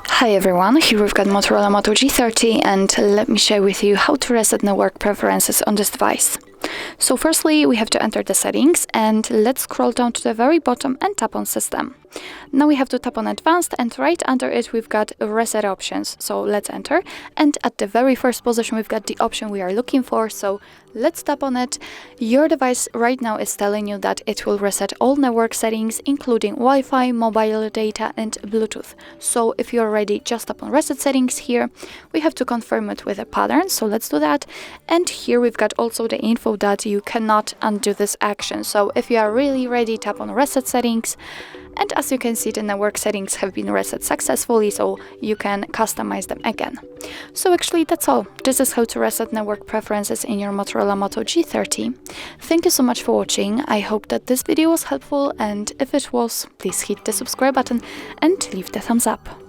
Hi everyone, here we've got Motorola Moto G30 and let me share with you how to reset network preferences on this device. So firstly, we have to enter the settings and let's scroll down to the very bottom and tap on System. Now we have to tap on Advanced and right under it we've got Reset Options. So let's enter, and at the very first position we've got the option we are looking for, so let's tap on it. Your device right now is telling you that it will reset all network settings including Wi-Fi, mobile data and Bluetooth. So if you're ready, just tap on Reset Settings here. We have to confirm it with a pattern, so let's do that. And here we've got also the info that you cannot undo this action. So if you are really ready, tap on Reset Settings. And as you can see, the network settings have been reset successfully, so you can customize them again. So actually that's all. This is how to reset network preferences in your Motorola Moto G30. Thank you so much for watching. I hope that this video was helpful, and if it was, please hit the subscribe button and leave the thumbs up.